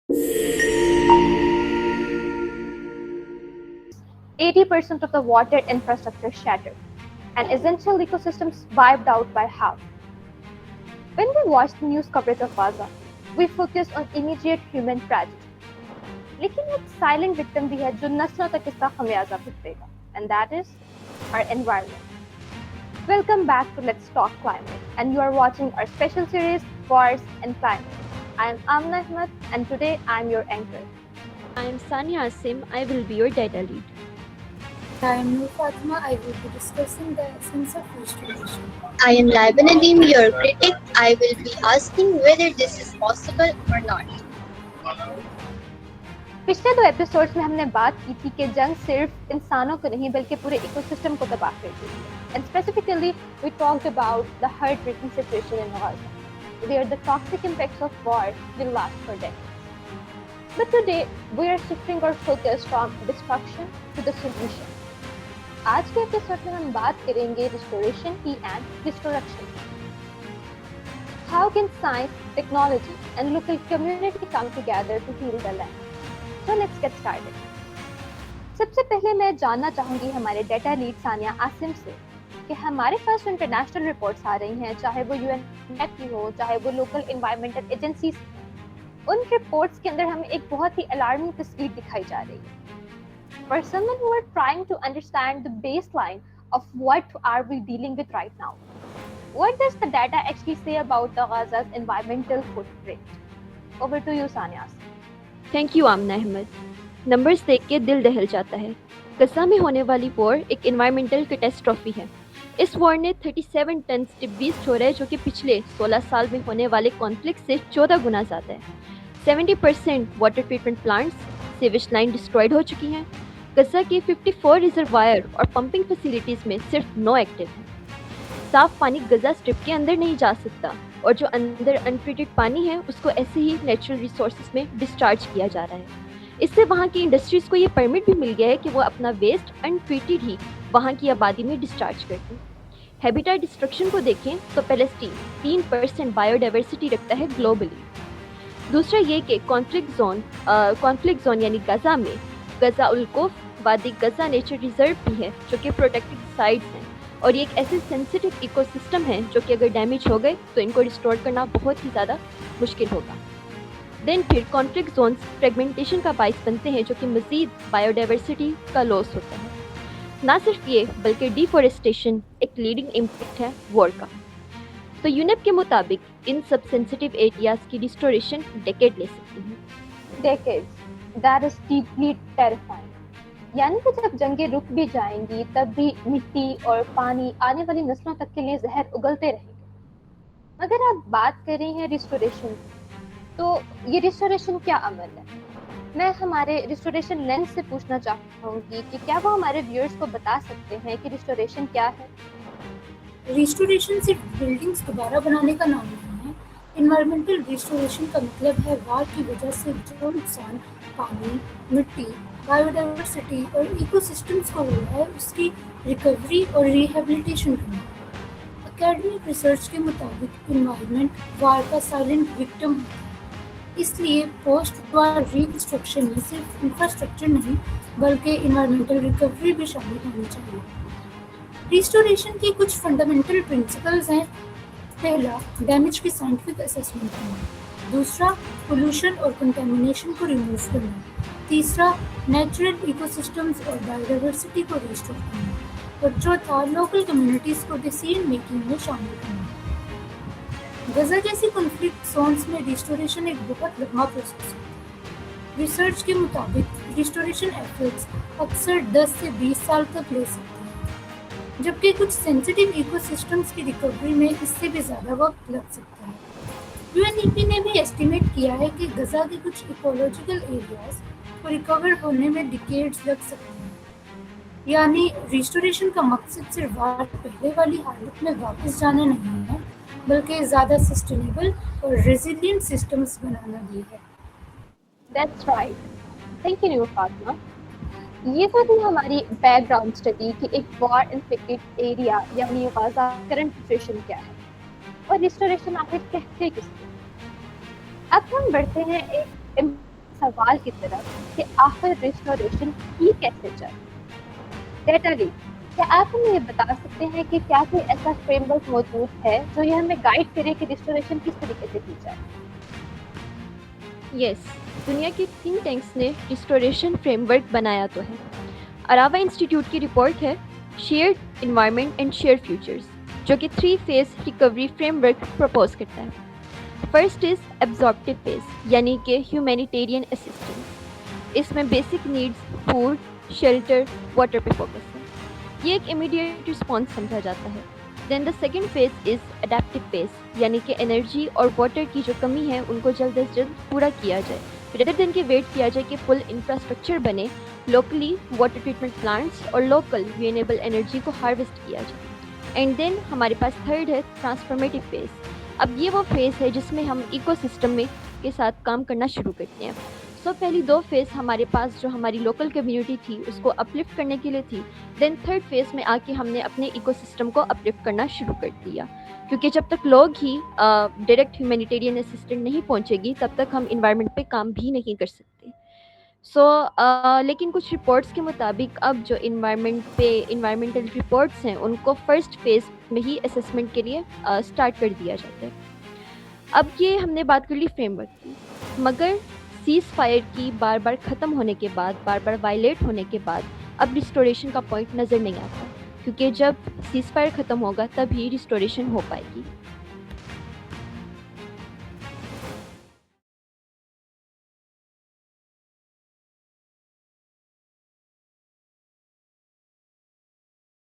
80% of the water infrastructure shattered, and essential ecosystems wiped out by half. When we watch the news coverage of Gaza, we focus on immediate human tragedy. लेकिन एक silent victim भी है जो नस्लों तक इसका खमियाजा भुगतेगा, and that is our environment. Welcome back to Let's Talk Climate, and you are watching our special series Wars and Climate. I am Amna Ahmed, and today I am your anchor. I am Sania Asim. I will be your data lead. I am Noor Fatima. I will be discussing the essence of restoration. I am Laiba Nadeem, your critic. I will be asking whether this is possible or not. पिछले 2 episodes में हमने बात की थी कि जंग सिर्फ इंसानों को नहीं बल्कि पूरे इकोसिस्टम को तबाह कर देती है. And specifically, we talked about the heartbreaking situation in Gaza, where the toxic impacts of war will last for decades. But today, we are shifting our focus from destruction to the solution. आज के episode में हम बात करेंगे restoration की and रिस्टोरक्शन. How can science, technology, and local community come together to heal the land? So let's get started. सबसे पहले मैं जानना चाहूँगी हमारे डेटा लीड सानिया आसिम से कि हमारे पास जो इंटरनेशनल रिपोर्ट्स आ रही हैं, चाहे वो यूएन की हो, चाहे वो लोकल एनवायरमेंटल एजेंसीज, उन रिपोर्ट्स के अंदर हमें एक बहुत ही अलार्मिंग तस्वीर दिखाई जा रही है. For someone who are trying to understand the baseline of what are we dealing with right now, what does the data actually say about the Gaza's environmental footprint? Over to you, Sania. Thank you, Amna Ahmed. Numbers देख के दिल दहल जाता है. गजा में होने वाली war एक environmental catastrophe है. इस वॉर ने 37 टन टिब्बी स्टोर है, जो कि पिछले 16 साल में होने वाले कॉन्फ्लिक्ट से 14 गुना ज़्यादा है. 70% water treatment plants, sewage line destroyed हो चुकी हैं. गजा के 54 रिजर्वायर और पंपिंग फैसिलिटीज़ में सिर्फ 9 एक्टिव हैं. साफ पानी गजा स्ट्रिप के अंदर नहीं जा सकता, और जो अंदर अनट्रीटेड पानी है उसको ऐसे ही नेचुरल रिसोर्सेज में डिस्चार्ज किया जा रहा है. इससे वहाँ की इंडस्ट्रीज़ को ये परमिट भी मिल गया है कि वो अपना वेस्ट अनट्रीटेड ही वहाँ की आबादी में डिस्चार्ज करते हैं. हैबिटेट डिस्ट्रक्शन को देखें तो पैलेस्टीन 3% बायोडाइवर्सिटी रखता है ग्लोबली. दूसरा ये कि कॉन्फ्लिक्ट जोन यानी गजा में गजा उल्कोफ वादी गजा नेचर रिजर्व भी है, जो कि प्रोटेक्टेड साइट्स हैं, और ये एक ऐसे सेंसिटिव इकोसिस्टम है जो कि अगर डैमेज हो गए तो इनको रिस्टोर करना बहुत ही ज़्यादा मुश्किल होगा. देन फिर कॉन्फ्लिक्ट जोन्स फ्रेगमेंटेशन का बाइस बनते हैं, जो कि मज़ीद बायोडाइवर्सिटी का लॉस होता है. ना सिर्फ ये बल्कि डिफॉरेस्टेशन एक लीडिंग इम्पैक्ट है वॉर का. तो यूनेप के मुताबिक इन सब सेंसिटिव एरियाज़ की रिस्टोरेशन डेकेड ले सकती है. Decades. That is deeply terrifying. यानी कि जब जंगें रुक भी जाएंगी तब भी मिट्टी और पानी आने वाली नस्लों तक के लिए जहर उगलते रहेंगे. अगर आप बात कर रही हैं रिस्टोरेशन की, तो ये रिस्टोरेशन क्या अमल है? मैं हमारे रिस्टोरेशन लेंस से पूछना चाहूँगी कि क्या वो हमारे व्यूअर्स को बता सकते हैं कि रिस्टोरेशन क्या है? रिस्टोरेशन सिर्फ बिल्डिंग्स दोबारा बनाने का नाम नहीं है. इन्वायरमेंटल रिस्टोरेशन का मतलब है वार की वजह से जो नुकसान पानी, मिट्टी, बायोडाइवर्सिटी और इकोसिस्टम्स को हुआ है उसकी रिकवरी और रिहेबिलिटेशन करना. एकेडमिक रिसर्च के मुताबिक इन्वायरमेंट वार का साइलेंट विक्टिम होता है. इसलिए पोस्ट वार रिकंस्ट्रक्शन में सिर्फ इंफ्रास्ट्रक्चर नहीं बल्कि इन्वायरमेंटल रिकवरी भी शामिल होनी चाहिए. रिस्टोरेशन की कुछ फंडामेंटल प्रिंसिपल्स हैं. पहला, डैमेज की साइंटिफिक असेसमेंट करना. दूसरा, पोल्यूशन और कंटेमिनेशन को रिमूव करना. तीसरा, नेचुरल इकोसिस्टम्स और बायोडाइवर्सिटी को रिस्टोर करना. और चौथा, लोकल कम्युनिटीज़ को डिसीजन मेकिंग में शामिल करना. गजा जैसी कॉन्फ्लिक्ट जोन्स में रिस्टोरेशन एक बहुत लंबा प्रोसेस है. रिसर्च के मुताबिक रिस्टोरेशन एफर्ट्स अक्सर 10 से 20 साल तक ले सकते हैं, जबकि कुछ सेंसिटिव इकोसिस्टम्स की रिकवरी में इससे भी ज़्यादा वक्त लग सकता है. यूएनईपी ने भी एस्टिमेट किया है कि गजा के कुछ इकोलॉजिकल एरियाज को रिकवर होने में डिकेड्स लग सकते हैं. यानी रिस्टोरेशन का मकसद सिर्फ वार पहले वाली हालत में वापस जाना नहीं है बल्कि ज़्यादा सस्टेनेबल और रेजिलिएंट सिस्टम्स बनाना भी है. That's right. Thank you, Noor Fatima. ये तो थी हमारी बैकग्राउंड स्टडी कि एक वॉर इन्फेक्टेड एरिया यानी गाजा करंट सिचुएशन क्या है और रिस्टोरेशन आखिर कहते किसको. अब हम बढ़ते हैं एक सवाल की तरफ कि आखिर रिस्टोरेशन की कैसे जाए। डेटा ली, क्या आप हमें ये बता सकते हैं कि क्या कोई ऐसा फ्रेमवर्क मौजूद है जो ये हमें गाइड करे कि रिस्टोरेशन किस तरीके से की जाए? यस, दुनिया के थिंक टैंक्स ने रिस्टोरेशन फ्रेमवर्क बनाया तो है। अरावा इंस्टीट्यूट की रिपोर्ट है shared environment and share futures, जो कि 3 फेज रिकवरी फ्रेमवर्क प्रपोज करता है। फर्स्ट इज एब्जॉर्प्टिव फेज, यानी कि ह्यूमैनिटेरियन असिस्टेंस। इसमें basic needs food, shelter, water पे फोकस है। ये एक इमीडिएट रिस्पॉन्स समझा जाता है। Then the second phase is adaptive phase, यानी कि एनर्जी और वाटर की जो कमी है उनको जल्द से जल्द पूरा किया जाए, रेदर देन कि वेट किया जाए कि फुल इंफ्रास्ट्रक्चर बने, लोकली वाटर ट्रीटमेंट प्लांट्स और लोकल रिन्यूएबल एनर्जी को हार्वेस्ट किया जाए। एंड देन हमारे पास थर्ड है ट्रांसफॉर्मेटिव फेज। अब ये वो फेज़ है जिसमें हम इकोसिस्टम में के साथ काम करना शुरू करते हैं। सो पहली 2 फेज़ हमारे पास जो हमारी लोकल कम्युनिटी थी उसको अपलिफ्ट करने के लिए थी। देन थर्ड फेज़ में आके हमने अपने इकोसिस्टम को अपलिफ्ट करना शुरू कर दिया, क्योंकि जब तक लोग ही डायरेक्ट ह्यूमैनिटेरियन असिस्टेंट नहीं पहुंचेगी तब तक हम इन्वायरमेंट पे काम भी नहीं कर सकते। लेकिन कुछ रिपोर्ट्स के मुताबिक अब जो इन्वायरमेंटल रिपोर्ट्स हैं उनको फर्स्ट फेज़ में ही असेसमेंट के लिए स्टार्ट कर दिया जाता है। अब ये हमने बात कर ली फ्रेमवर्क की, मगर सीज़ फायर की बार बार ख़त्म होने के बाद, बार बार वायलेट होने के बाद अब रिस्टोरेशन का पॉइंट नज़र नहीं आता, क्योंकि जब सीज़ फायर ख़त्म होगा तभी रिस्टोरेशन हो पाएगी।